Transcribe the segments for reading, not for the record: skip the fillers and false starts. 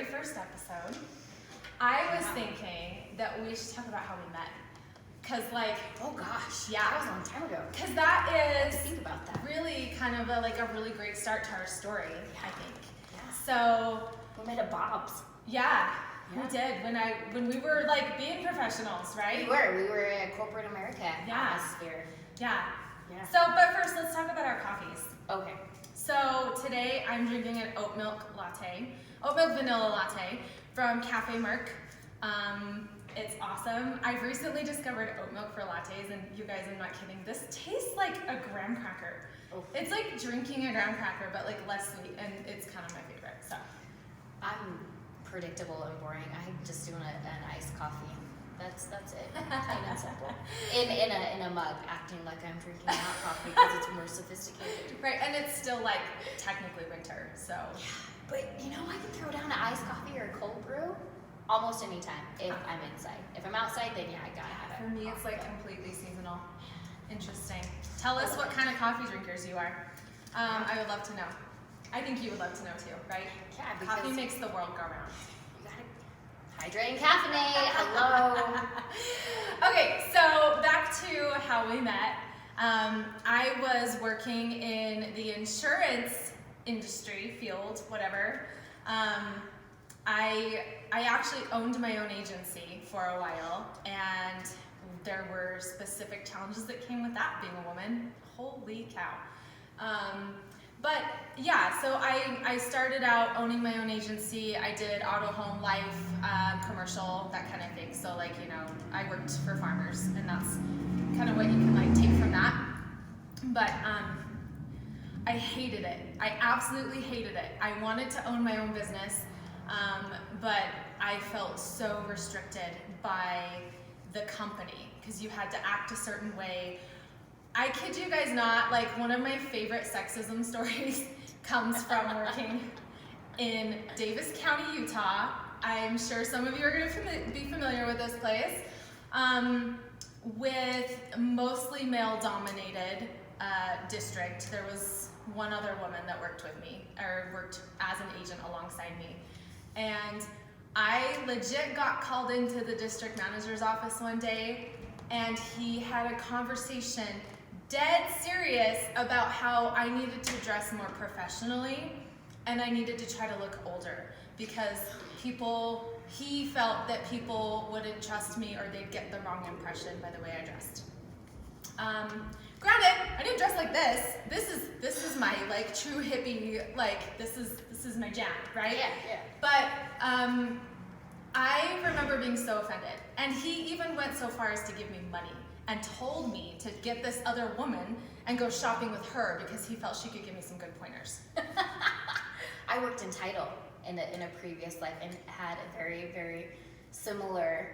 very first episode, I was thinking that we should talk about how we met. Cause like, oh gosh, yeah, that was a long time ago. Cause that is think about that. really kind of a really great start to our story, I think. Yeah. So we met at Bob's. Yeah, we did when we were like being professionals, right? We were a corporate America atmosphere. Yeah. So, but first, let's talk about our coffees. Okay. So today I'm drinking an oat milk vanilla latte from Cafe Merc. It's awesome. I've recently discovered oat milk for lattes, and you guys, I'm not kidding. This tastes like a graham cracker. Oh. It's like drinking a graham cracker, but like less sweet, and it's kind of my favorite. So I'm predictable and boring. I just do an iced coffee. That's it. Plain and simple. In a mug, acting like I'm drinking hot coffee because it's more sophisticated. Right, and it's still like technically winter, so. Yeah, but you know, I can throw down an iced coffee or a cold brew almost any time if I'm inside. If I'm outside, then yeah, I gotta have it. For me, it's like completely seasonal. Interesting. Tell us what kind of coffee drinkers you are. I would love to know. I think you would love to know too, right? Yeah, because coffee makes the world go round. You gotta hydrate and caffeinate. Hello. Okay, so back to how we met. I was working in the insurance industry field, whatever. I actually owned my own agency for a while, and there were specific challenges that came with that, being a woman. Holy cow. But yeah, so I started out owning my own agency. I did auto, home, life, commercial, that kind of thing. So like, you know, I worked for farmers, and that's kind of what you can like take from that. But I hated it. I absolutely hated it. I wanted to own my own business, but I felt so restricted by the company because you had to act a certain way. I kid you guys not, like one of my favorite sexism stories comes from working in Davis County, Utah. I'm sure some of you are going to be familiar with this place. With mostly male-dominated district, there was one other woman that worked with me, or worked as an agent alongside me. And I legit got called into the district manager's office one day, and he had a conversation dead serious about how I needed to dress more professionally and I needed to try to look older because he felt that people wouldn't trust me or they'd get the wrong impression by the way I dressed. Granted, I didn't dress like this. This is my like true hippie, like this is my jam, right? Yeah. But I remember being so offended, and he even went so far as to give me money and told me to get this other woman and go shopping with her because he felt she could give me some good pointers. I worked in title in a previous life and had a very, very similar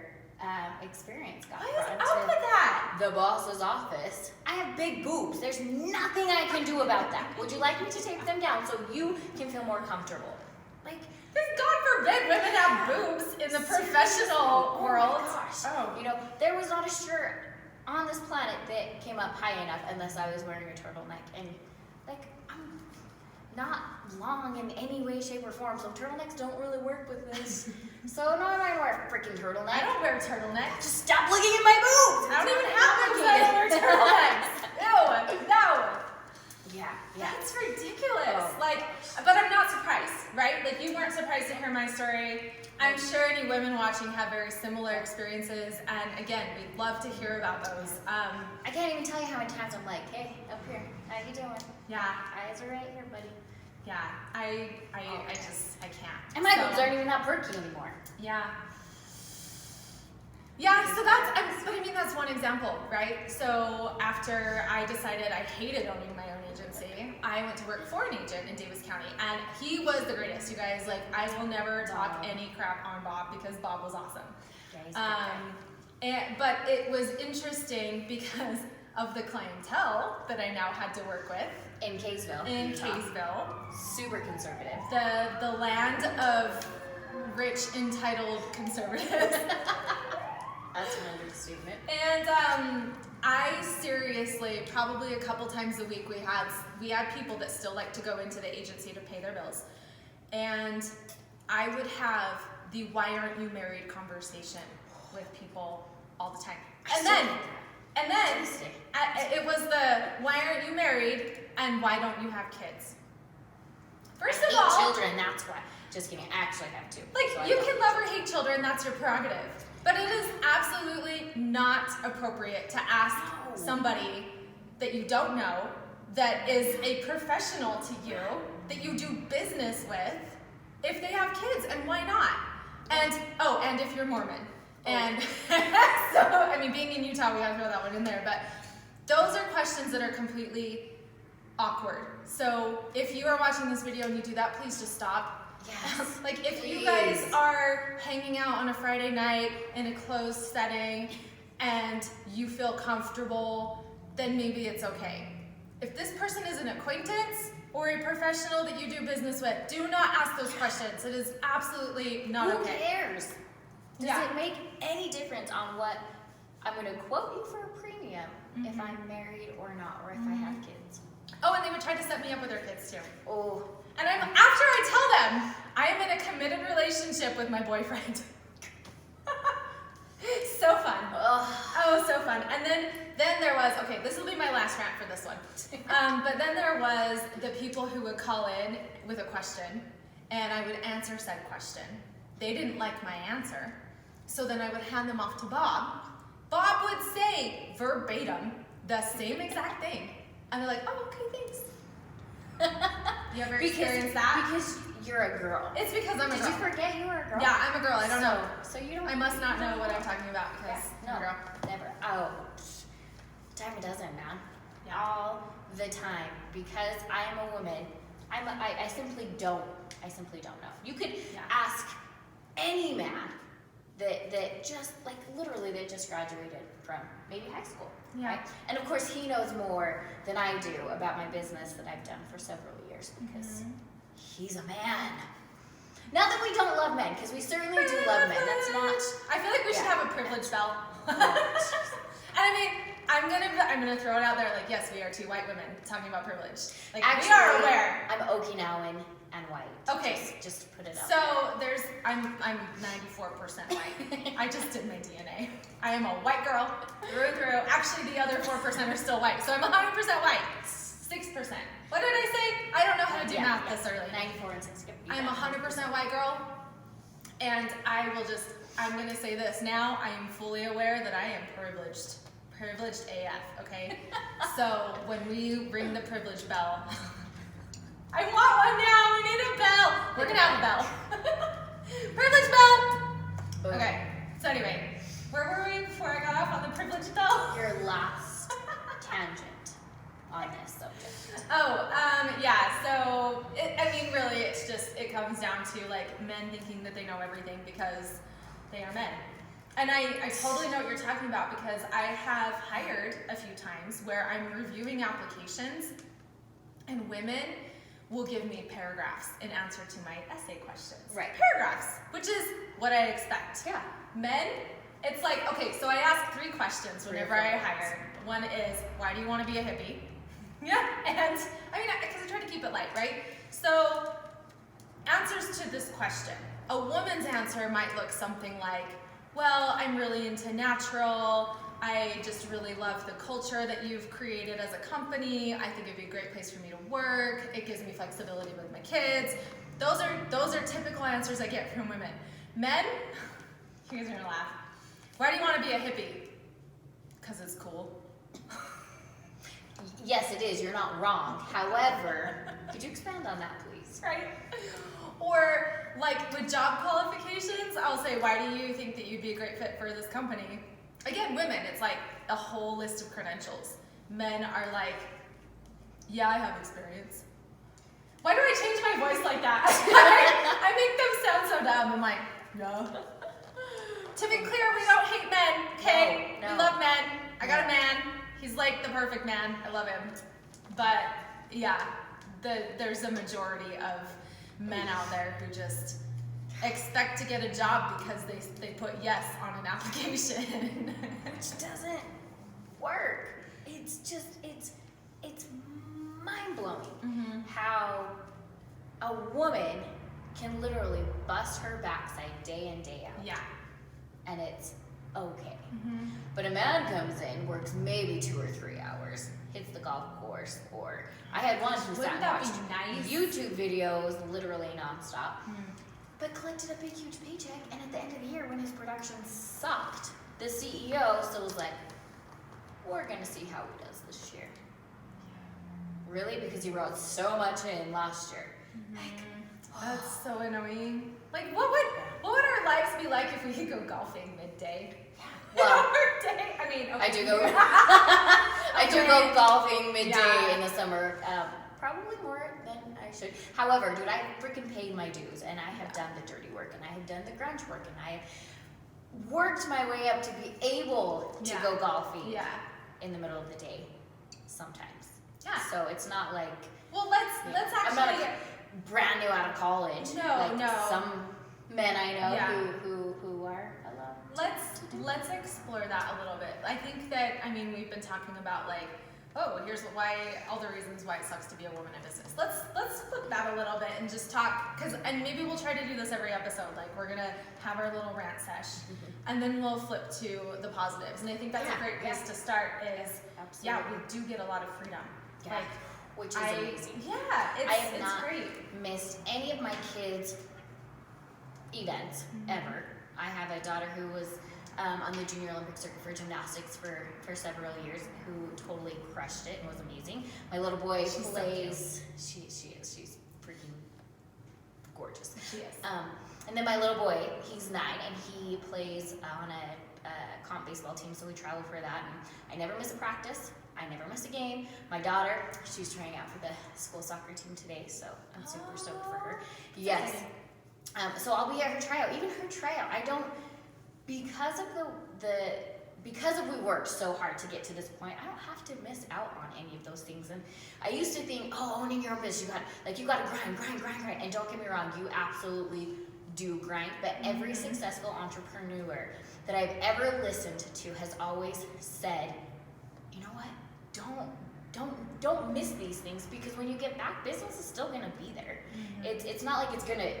experience. What is up with that? The boss's office. I have big boobs. There's nothing I can do about that. Would you like me to tape them down so you can feel more comfortable? Like, God forbid women have boobs in the professional world. Oh my gosh. You know, there was not a shirt on this planet that came up high enough unless I was wearing a turtleneck. And like, I'm not long in any way, shape, or form, so turtlenecks don't really work with this. So no, I'm not gonna wear a freaking turtleneck. I don't wear a turtleneck. Just stop looking at my boobs! I don't even have boobs, I don't wear turtlenecks. Ew, no. Yeah. That's ridiculous. But I'm not surprised, right? Like, you weren't surprised to hear my story. I'm sure any women watching have very similar experiences, and again, we'd love to hear about those. I can't even tell you how many times I'm like, hey, up here, how you doing? Yeah. Eyes are right here, buddy. Yeah, I can't. And my boobs aren't even that perky anymore. Yeah. So that's one example, right? So after I decided I hated owning my own agency, I went to work for an agent in Davis County, and he was the greatest, you guys. Like, I will never talk any crap on Bob because Bob was awesome. But it was interesting because of the clientele that I now had to work with. In Kaysville. Super conservative. The land of rich, entitled conservatives. That's an understatement. And I seriously, probably a couple times a week, we had people that still like to go into the agency to pay their bills. And I would have the "why aren't you married" conversation with people all the time. And then it was the "why aren't you married" and "why don't you have kids?" First of all, children, that's why. Just kidding, I actually have two. like, so you can love or hate children, that's your prerogative. But it is absolutely not appropriate to ask somebody that you don't know, that is a professional to you, that you do business with, if they have kids, and why not? And, and if you're Mormon. And so, I mean, being in Utah, we gotta throw that one in there, but those are questions that are completely awkward. So if you are watching this video and you do that, please just stop. Yes. Like, if you guys are hanging out on a Friday night in a closed setting and you feel comfortable, then maybe it's okay. If this person is an acquaintance or a professional that you do business with, do not ask those questions. It is absolutely not okay. Who cares? Does it make any difference on what I'm going to quote you for a premium if I'm married or not, or if I have kids? Oh, and they would try to set me up with their kids too. Oh. And after I tell them I am in a committed relationship with my boyfriend. So fun. Oh, so fun. And then there was, okay, this will be my last rant for this one. But then there was the people who would call in with a question, and I would answer said question. They didn't like my answer, so then I would hand them off to Bob. Bob would say verbatim the same exact thing. And they're like, oh, okay, thanks. You ever experienced that? Because you're a girl. It's because I'm a girl. Did you forget you were a girl? Yeah, I'm a girl. I don't know. So you don't. I must not know what I'm talking about because I'm a girl. Never. Oh, dime a dozen, man. Yeah. All the time, because I am a woman. I simply don't know. You could ask any man that just, like, literally that just graduated from maybe high school. Yeah. Right? And of course he knows more than I do about my business that I've done for several years because he's a man. Not that we don't love men, because we certainly do love men. That's not. I feel like we should have a privilege bell. And I mean, I'm gonna throw it out there. Like, yes, we are two white women talking about privilege. Like, actually, we are aware. I'm Okinawan and white. Okay. Just to put it out. So I'm 94% white. I just did my DNA. I am a white girl through and through. Actually, the other 4% are still white. So I'm 100% white. 6%. What did I say? I don't know how to do math this early. 94 and 6. I'm 100% white girl, and I'm gonna say this now. I am fully aware that I am privileged AF. Okay. So when we ring the privilege bell. I want one now. We need a bell. We're gonna have a bell. Privilege bell. Okay. So anyway, where were we before I got off on the privilege bell? Your last tangent on this subject. So really, it comes down to like men thinking that they know everything because they are men. And I totally know what you're talking about because I have hired a few times where I'm reviewing applications and women will give me paragraphs in answer to my essay questions. Right. Paragraphs, which is what I expect. Yeah. Men, it's like, okay, so I ask 3 questions whenever I hire. One is, why do you want to be a hippie? Yeah, and because I try to keep it light, right? So, answers to this question. A woman's answer might look something like, well, I'm really into natural. I just really love the culture that you've created as a company. I think it'd be a great place for me to work. It gives me flexibility with my kids. Those are typical answers I get from women. Men, you guys are gonna laugh. Why do you want to be a hippie? Because it's cool. Yes, it is. You're not wrong. However, could you expand on that, please? Right? Or like with job qualifications, I'll say, why do you think that you'd be a great fit for this company? Again, women, it's like a whole list of credentials. Men are like, yeah, I have experience. Why do I change my voice like that? I make them sound so dumb. I'm like, no. To be clear, we don't hate men, okay? No. We love men. I got a man. He's like the perfect man. I love him. But yeah, there's a majority of men out there who just expect to get a job because they put yes on an application. Which doesn't work. It's mind-blowing how a woman can literally bust her backside day in, day out. Yeah. And it's okay. Mm-hmm. But a man comes in, works maybe 2 or 3 hours, hits the golf course, or I had one who sat and watched nice? YouTube videos literally nonstop, Mm. but collected a big, huge paycheck. And at the end of the year, when his production sucked, the CEO still was like, we're going to see how he does this year. Really? Because he wrote so much in last year. That's so annoying. Like, what would our lives be like if we could go golfing midday? Well, day. I mean, okay. I do go. I do go golfing midday Yeah. in the summer. Probably more than I should. However, dude, I freaking paid my dues, and I have done the dirty work, and I have done the grunge work, and I have worked my way up to be able to go golfing in the middle of the day sometimes. Yeah. So it's not like. Well, let's I'm actually. not brand new out of college. No. Some men I know who are alone. Let's explore that a little bit. I think that, I mean, we've been talking about like, oh, here's all the reasons why it sucks to be a woman in business. Let's flip that a little bit and just talk, and maybe we'll try to do this every episode. Like, we're gonna have our little rant sesh, and then we'll flip to the positives. And I think that's a great place to start. Is Absolutely. we do get a lot of freedom. Yeah. Like, Which is amazing. Yeah, I have it's not great. missed any of my kids' events ever. I have a daughter who was on the Junior Olympic circuit for gymnastics for several years, who totally crushed it and was amazing. My little boy plays. So she's freaking gorgeous. She is. And then my little boy, he's 9, and he plays on a comp baseball team, so we travel for that. And I never miss a practice. I never miss a game. My daughter, she's trying out for the school soccer team today, so I'm super stoked for her. Yes. So I'll be at her tryout. Even her tryout, I don't, because of we worked so hard to get to this point, I don't have to miss out on any of those things. And I used to think, owning your own business, you got to grind. And don't get me wrong, you absolutely do grind. But every successful entrepreneur that I've ever listened to has always said, you know what? Don't miss these things, because when you get back, business is still gonna be there. It's not like it's gonna,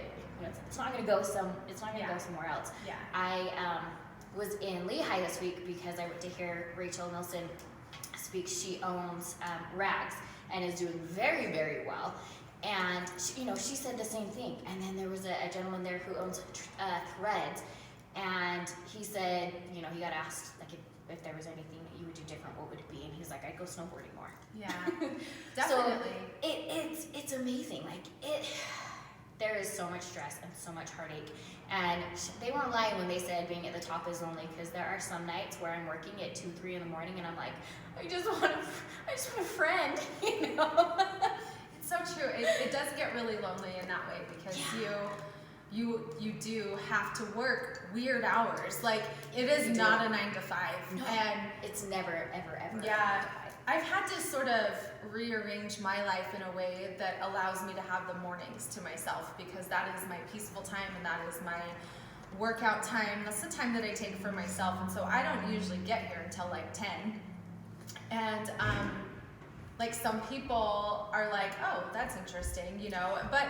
it's not gonna go somewhere else. Yeah. I was in Lehigh this week because I went to hear Rachel Nilsson speak. She owns Rags and is doing very, very well. And she said the same thing. And then there was a gentleman there who owns Threads, and he said, he got asked like if there was anything that you would do different, what would it be? And he's like, I'd go snowboarding more. Yeah, definitely. So it's amazing. Like there is so much stress and so much heartache. And they weren't lying when they said being at the top is lonely, because there are some nights where I'm working at 2, 3 in the morning, and I'm like, I just want a friend, It's so true. It does get really lonely in that way, because you do have to work weird hours. Like, it is not a 9 to 5. No, and it's never, ever, ever. Yeah, I've had to sort of rearrange my life in a way that allows me to have the mornings to myself, because that is my peaceful time, and that is my workout time. That's the time that I take for myself. And so I don't usually get here until like 10. And like, some people are like, oh, that's interesting, but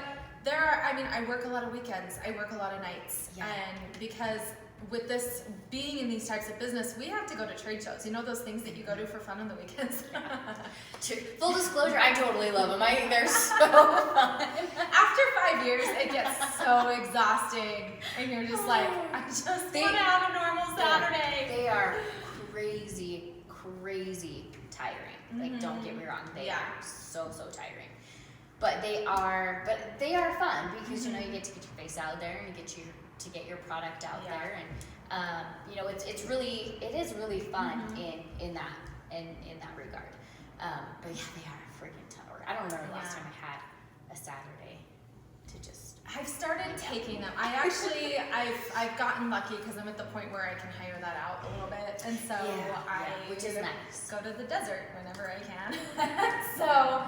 I work a lot of weekends, I work a lot of nights. Yeah. And because with this being in these types of business, we have to go to trade shows. Those things that you go to for fun on the weekends. Full disclosure, I totally love them. I think they're so fun. After 5 years, it gets so exhausting, and you're just like, I just want to have a normal Saturday. They are crazy tiring. Like, don't get me wrong, they are so tiring. But they are fun, because you get to get your face out there, and you get to get your product out there, and it is really fun in that regard. But yeah, they are a freaking ton of work. I don't remember the last time I had a Saturday to just. I've started taking them. I've gotten lucky, because I'm at the point where I can hire that out a little bit, and so which is nice. Go to the desert whenever I can. So,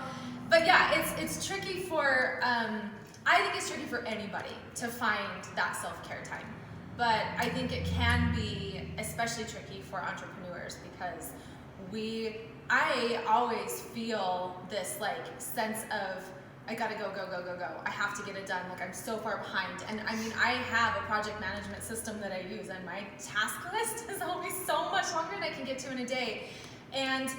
but yeah, it's tricky for. I think it's tricky for anybody to find that self-care time, but I think it can be especially tricky for entrepreneurs, because I always feel this like sense of I gotta go. I have to get it done. Like I'm so far behind. And I mean, I have a project management system that I use, and my task list is always so much longer than I can get to in a day. And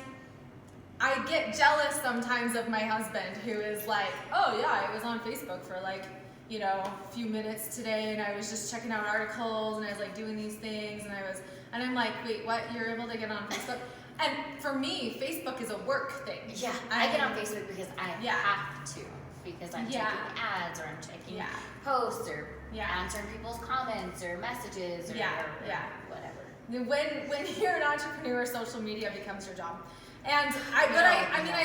I get jealous sometimes of my husband, who is like, oh yeah, I was on Facebook for like, you know, a few minutes today, and I was just checking out articles, and I was like doing these things, and I'm like, wait, what? You're able to get on Facebook? And for me, Facebook is a work thing. Yeah, I get on Facebook because I have to. Because I'm Yeah. checking ads, or I'm checking Yeah. posts, or Yeah. answering people's comments or messages, or, Yeah. or Yeah. whatever. When you're an entrepreneur, social media becomes your job. And I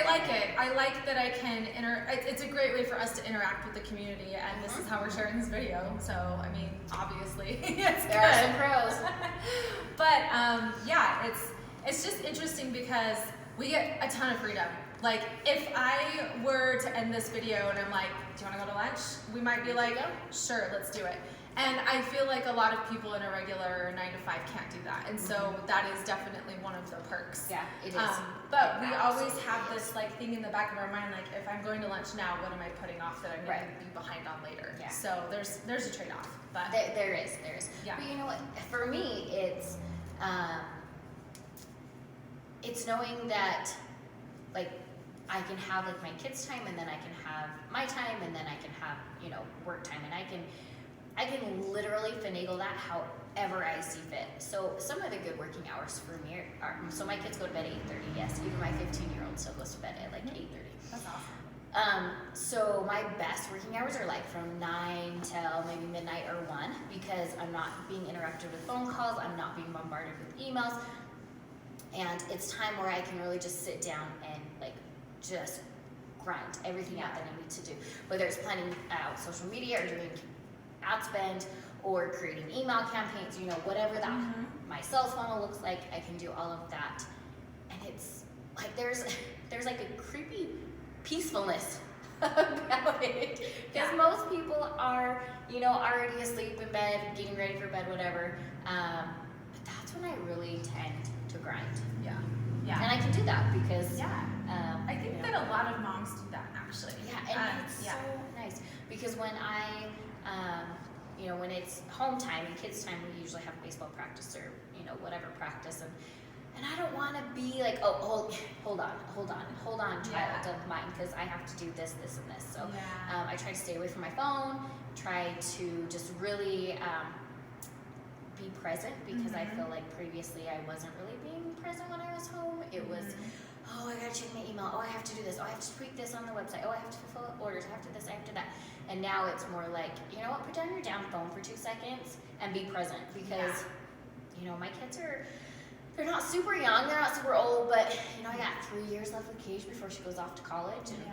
like it. I like that I can it's a great way for us to interact with the community, and this is how we're sharing this video. So, I mean, obviously, it's There are some pros. But yeah, it's just interesting because we get a ton of freedom. Like, if I were to end this video and I'm like, do you want to go to lunch? We might be like, sure, let's do it. And I feel like a lot of people in a regular 9 to 5 can't do that. And so that is definitely one of the perks. Yeah, it is. But we always have this like thing in the back of our mind, like, if I'm going to lunch now, what am I putting off that I'm going to be behind on later? Yeah. So there's a trade-off. But There is. Yeah. But you know what? For me, it's knowing that, like, I can have like my kids' time, and then I can have my time, and then I can have, you know, work time, and I can literally finagle that however I see fit. So some of the good working hours for me are, so my kids go to bed at 8:30. Yes, even my 15-year-old still goes to bed at like 8:30. that's awesome. So my best working hours are like from 9 till maybe midnight or 1, because I'm not being interrupted with phone calls, I'm not being bombarded with emails, and it's time where I can really just sit down and like just grind everything out that I need to do, whether it's planning out social media or doing ad spend or creating email campaigns, you know, whatever that my sales funnel looks like, I can do all of that. And it's like there's like a creepy peacefulness about it, because most people are, you know, already asleep in bed, getting ready for bed, whatever. But that's when I really tend to grind. Yeah. And I can do that because I think that a lot of moms do that, actually. Yeah, and it's so nice, because when you know, when it's home time and kids' time, we usually have baseball practice or, you know, whatever practice, and I don't want to be like, oh, hold on, child of mine, because I have to do this, and this. So I try to stay away from my phone, try to just really be present, because I feel like previously I wasn't really being present when I was home. It was, oh, I gotta check my email, oh, I have to do this, oh, I have to tweak this on the website, oh, I have to fulfill orders, I have to this, I have to that. And now it's more like, you know what, pretend you're down phone for 2 seconds and be present, because you know, my kids they're not super young, they're not super old, but you know, I got 3 years left with Kate before she goes off to college, and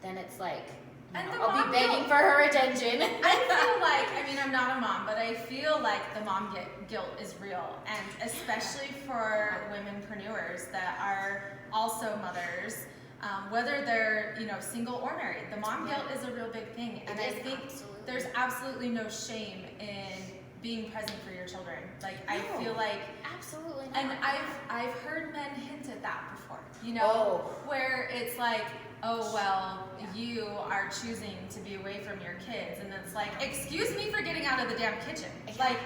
then it's like, I'll be begging for her attention. I feel like, I mean, I'm not a mom, but I feel like the mom guilt is real, and especially for womenpreneurs that are also mothers, whether they're, you know, single or married. The mom guilt is a real big thing, and I think there's absolutely no shame in being present for your children. Like, I feel like absolutely not. And I've heard men hint at that before, you know, where it's like, oh, well, you are choosing to be away from your kids, and it's like, excuse me for getting out of the damn kitchen. Like,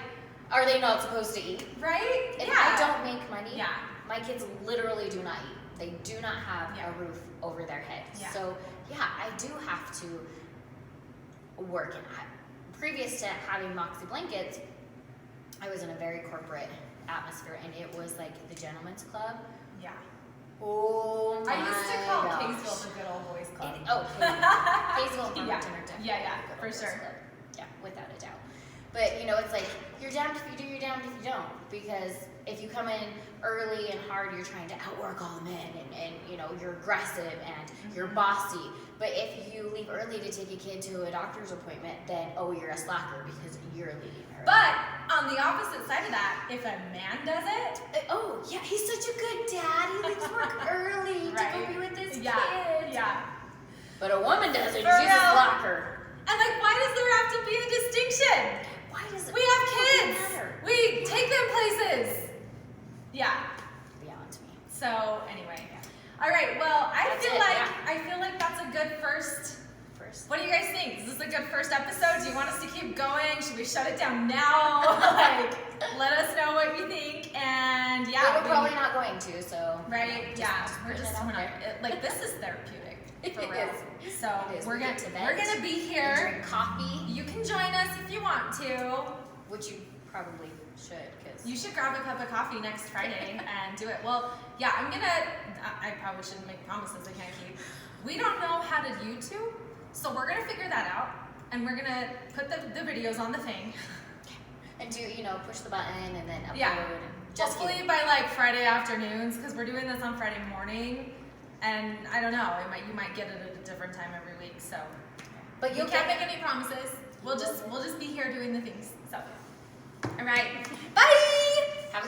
are they not supposed to eat? Right? If I don't make money, Yeah. my kids literally do not eat. They do not have a roof over their head. Yeah. So, I do have to work. And previous to having Moxie blankets, I was in a very corporate atmosphere, and it was like the gentleman's club. Yeah. Oh my I used to call gosh. Kaysville the Good Ole Boys Club. Kaysville and Farmington are definitely Yeah, the Good for Ole Boys sure. Club. Yeah, without a doubt. But, you know, it's like, you're damned if you do, you're damned if you don't. Because if you come in early and hard, you're trying to outwork all the men, and you know, you're aggressive and you're bossy. But if you leave early to take a kid to a doctor's appointment, then, you're a slacker because you're leaving early. But on the opposite side of that, if a man does it, he's such a good dad. He leaves work early to go be with his kid. Yeah. But a woman does it, For she's a real. slacker. And like, why does there have to be a distinction? Why does it We have kids. matter? We take them places. Yeah. Beyond me. So anyway. All right. Well, I That's feel it, like that's a good first first. What do you guys think? Is this a good first episode? Do you want us to keep going? Should we shut it down now? Like, let us know what you think. And yeah, But we're probably not going to, so. right? Yeah, we're putting just it out we're not, there. like this is therapeutic for It real. is. So It is. we're We gonna get to vent we're gonna be and here. drink coffee, You can join us if you want to. which you probably should, because. You should grab a cup of coffee next Friday and do it. Well, yeah, I probably shouldn't make promises I can't keep. We don't know how to YouTube, so we're gonna figure that out, and we're gonna put the videos on the thing. And do, push the button and then upload. Yeah. And just Hopefully kidding. by like Friday afternoons, because we're doing this on Friday morning, and I don't know, you might get it at a different time every week. So, But you you'll can't get make any promises. We'll just be here doing the things. So, all right, bye.